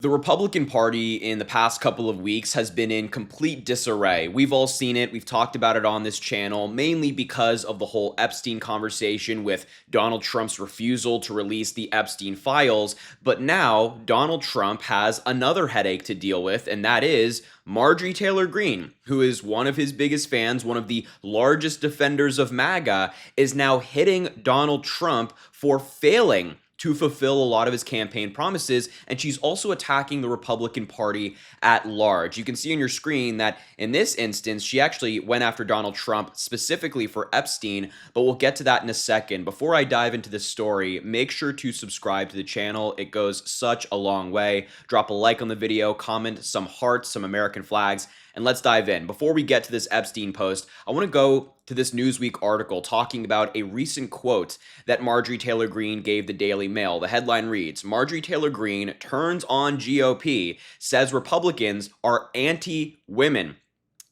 The Republican Party in the past couple of weeks has been in complete disarray. We've all seen it. We've talked about it on this channel, mainly because of the whole Epstein conversation with Donald Trump's refusal to release the Epstein files. But now Donald Trump has another headache to deal with, and that is Marjorie Taylor Greene, who is one of his biggest fans, one of the largest defenders of MAGA, is now hitting Donald Trump for failing to fulfill a lot of his campaign promises, and she's also attacking the Republican Party at large. You can see on your screen that in this instance, she actually went after Donald Trump specifically for Epstein, but we'll get to that in a second. Before I dive into this story, make sure to subscribe to the channel. It goes such a long way. Drop a like on the video, comment some hearts, some American flags, and let's dive in. Before we get to this Epstein post, I want to go to this Newsweek article talking about a recent quote that Marjorie Taylor Greene gave the Daily Mail. The headline reads, "Marjorie Taylor Greene turns on GOP, says Republicans are anti-women."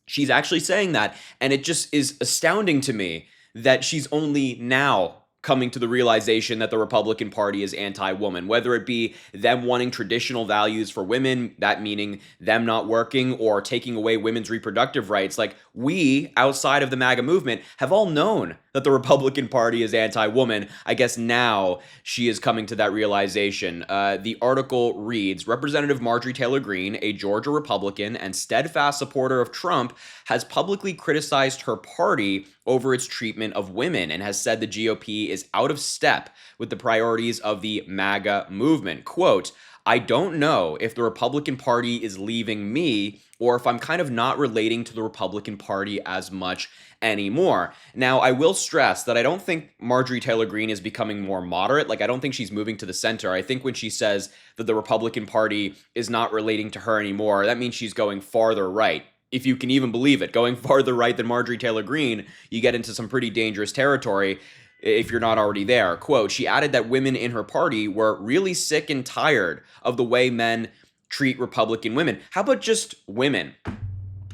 She's actually saying that, and it just is astounding to me that she's only now coming to the realization that the Republican Party is anti-woman, whether it be them wanting traditional values for women, that meaning them not working or taking away women's reproductive rights. Like, we, outside of the MAGA movement, have all known that the Republican Party is anti-woman. I guess now she is coming to that realization. The article reads, Representative Marjorie Taylor Greene, a Georgia Republican and steadfast supporter of Trump, has publicly criticized her party over its treatment of women and has said the GOP is out of step with the priorities of the MAGA movement. Quote, "I don't know if the Republican Party is leaving me or if I'm kind of not relating to the Republican Party as much anymore." Now, I will stress that I don't think Marjorie Taylor Greene is becoming more moderate. Like, I don't think she's moving to the center. I think when she says that the Republican Party is not relating to her anymore, that means she's going farther right. If you can even believe it, going farther right than Marjorie Taylor Greene, you get into some pretty dangerous territory if you're not already there. Quote, she added that women in her party were really sick and tired of the way men treat Republican women. How about just women?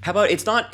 How about it's not,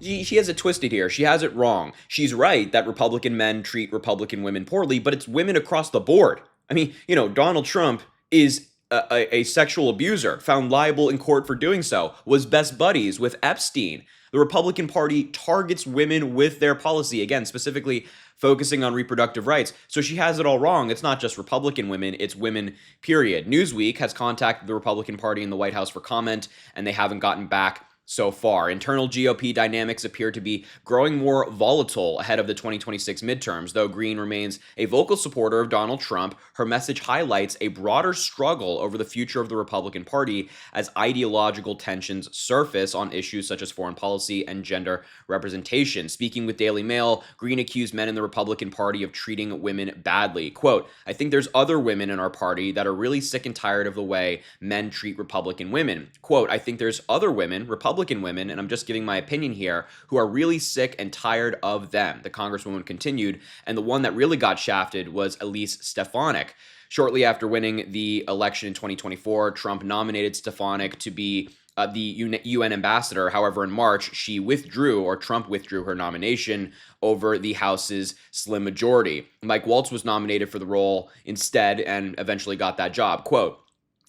she has it twisted here. She has it wrong. She's right that Republican men treat Republican women poorly, but it's women across the board. I mean, Donald Trump is a sexual abuser, found liable in court for doing so, was best buddies with Epstein. The Republican Party targets women with their policy, again, specifically focusing on reproductive rights. So she has it all wrong. It's not just Republican women, it's women, period. Newsweek has contacted the Republican Party in the White House for comment, and they haven't gotten back so far. Internal GOP dynamics appear to be growing more volatile ahead of the 2026 midterms. Though Greene remains a vocal supporter of Donald Trump, her message highlights a broader struggle over the future of the Republican Party as ideological tensions surface on issues such as foreign policy and gender representation. Speaking with Daily Mail, Greene accused men in the Republican Party of treating women badly. Quote, "I think there's other women in our party that are really sick and tired of the way men treat Republican women." Quote, "I think there's other women, Republican women, and I'm just giving my opinion here, who are really sick and tired of them," the Congresswoman continued, and the one that really got shafted was Elise Stefanik. Shortly after winning the election in 2024, Trump nominated Stefanik to be the UN ambassador. However, in March, Trump withdrew her nomination over the House's slim majority. Mike Waltz was nominated for the role instead and eventually got that job. Quote,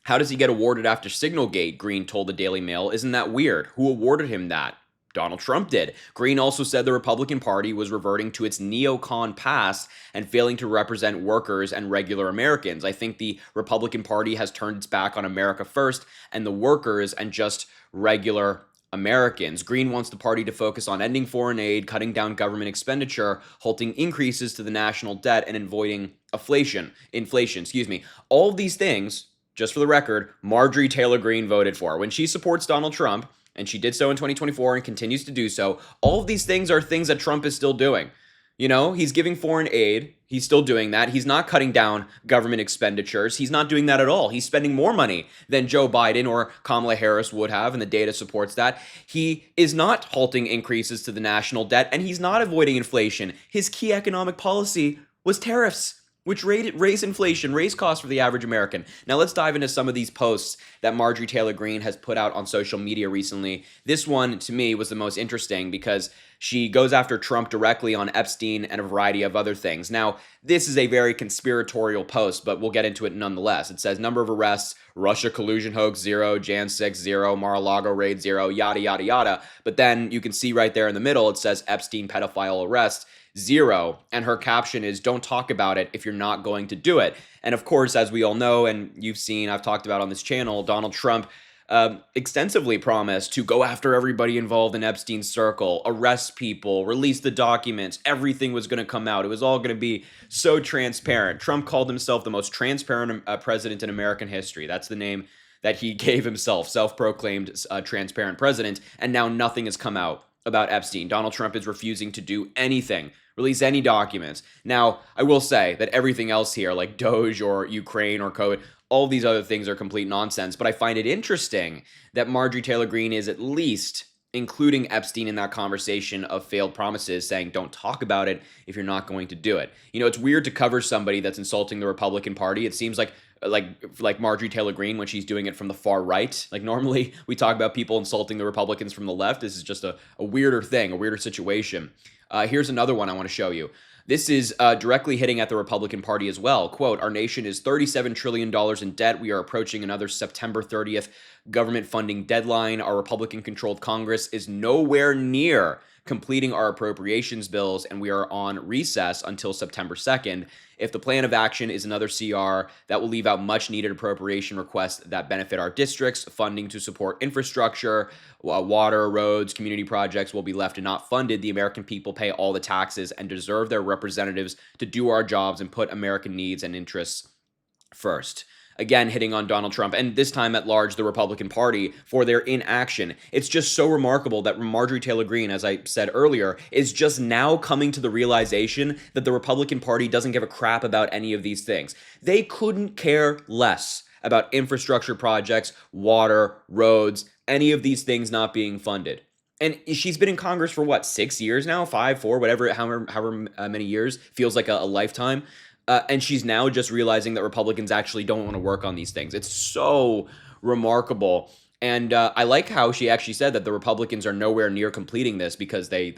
"How does he get awarded after Signalgate?" Greene told the Daily Mail. "Isn't that weird? Who awarded him that?" Donald Trump did. Greene also said the Republican Party was reverting to its neocon past and failing to represent workers and regular Americans. "I think the Republican Party has turned its back on America first and the workers and just regular Americans." Greene wants the party to focus on ending foreign aid, cutting down government expenditure, halting increases to the national debt, and avoiding inflation. All of these things, just for the record, Marjorie Taylor Greene voted for. When she supports Donald Trump, and she did so in 2024 and continues to do so, all of these things are things that Trump is still doing. He's giving foreign aid. He's still doing that. He's not cutting down government expenditures. He's not doing that at all. He's spending more money than Joe Biden or Kamala Harris would have, and the data supports that. He is not halting increases to the national debt, and he's not avoiding inflation. His key economic policy was tariffs, which raise inflation, raise costs for the average American. Now let's dive into some of these posts that Marjorie Taylor Greene has put out on social media recently. This one, to me, was the most interesting because she goes after Trump directly on Epstein and a variety of other things. Now, this is a very conspiratorial post, but we'll get into it nonetheless. It says number of arrests, Russia collusion hoax 0, Jan 6 0, Mar-a-Lago raid 0, yada, yada, yada. But then you can see right there in the middle, it says Epstein pedophile arrest 0, and her caption is don't talk about it if you're not going to do it. And of course, as we all know, and you've seen, I've talked about on this channel, Donald Trump extensively promised to go after everybody involved in Epstein's circle, arrest people, release the documents. Everything was going to come out. It was all going to be so transparent. Trump called himself the most transparent president in American history. That's the name that he gave himself, self-proclaimed transparent president, and now nothing has come out about Epstein. Donald Trump is refusing to do anything, release any documents. Now, I will say that everything else here, like Doge or Ukraine or COVID, all these other things are complete nonsense, but I find it interesting that Marjorie Taylor Greene is at least including Epstein in that conversation of failed promises, saying don't talk about it if you're not going to do it. You know, it's weird to cover somebody that's insulting the Republican Party. It seems like Marjorie Taylor Greene when she's doing it from the far right. Like normally we talk about people insulting the Republicans from the left. This is just a weirder thing, a weirder situation. Here's another one I want to show you. This is directly hitting at the Republican Party as well. Quote, our nation is $37 trillion in debt. We are approaching another September 30th government funding deadline. Our Republican-controlled Congress is nowhere near completing our appropriations bills, and we are on recess until September 2nd. If the plan of action is another CR, that will leave out much-needed appropriation requests that benefit our districts. Funding to support infrastructure, water, roads, community projects will be left and not funded. The American people pay all the taxes and deserve their representatives to do our jobs and put American needs and interests first. Again, hitting on Donald Trump, and this time at large, the Republican Party, for their inaction. It's just so remarkable that Marjorie Taylor Greene, as I said earlier, is just now coming to the realization that the Republican Party doesn't give a crap about any of these things. They couldn't care less about infrastructure projects, water, roads, any of these things not being funded. And she's been in Congress for what, 6 years now? 5, 4, whatever, however many years. Feels like a lifetime. And she's now just realizing that Republicans actually don't want to work on these things. It's so remarkable. And I like how she actually said that the Republicans are nowhere near completing this because they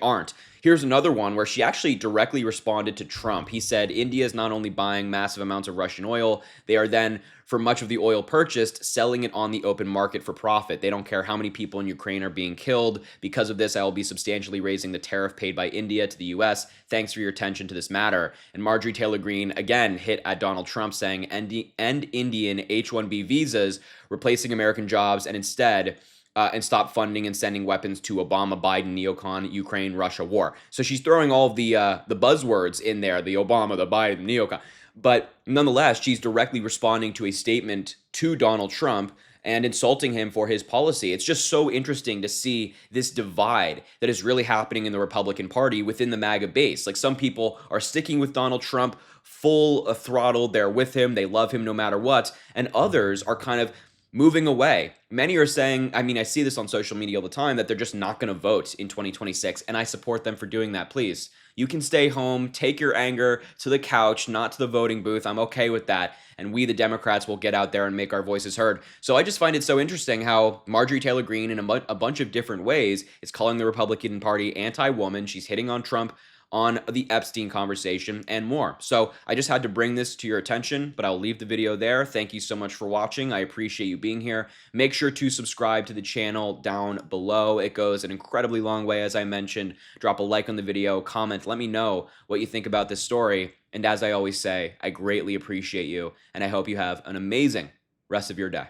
aren't. Here's another one where she actually directly responded to Trump. He said, India is not only buying massive amounts of Russian oil, they are then, for much of the oil purchased, selling it on the open market for profit. They don't care how many people in Ukraine are being killed. Because of this, I will be substantially raising the tariff paid by India to the U.S. Thanks for your attention to this matter. And Marjorie Taylor Greene again hit at Donald Trump saying, end Indian H-1B visas, replacing American jobs, and instead... and stop funding and sending weapons to Obama, Biden, neocon, Ukraine, Russia war. So she's throwing all of the buzzwords in there, the Obama, the Biden, neocon. But nonetheless, she's directly responding to a statement to Donald Trump and insulting him for his policy. It's just so interesting to see this divide that is really happening in the Republican Party within the MAGA base. Like some people are sticking with Donald Trump full throttle. They're with him. They love him no matter what. And others are kind of moving away. Many are saying, I mean, I see this on social media all the time, that they're just not going to vote in 2026, and I support them for doing that. Please, you can stay home, take your anger to the couch, not to the voting booth. I'm okay with that, and we, the Democrats, will get out there and make our voices heard. So I just find it so interesting how Marjorie Taylor Greene, in a bunch of different ways, is calling the Republican Party anti-woman. She's hitting on Trump on the Epstein conversation and more. So I just had to bring this to your attention, but I'll leave the video there. Thank you so much for watching. I appreciate you being here. Make sure to subscribe to the channel down below. It goes an incredibly long way, as I mentioned. Drop a like on the video, comment, let me know what you think about this story. And as I always say, I greatly appreciate you, and I hope you have an amazing rest of your day.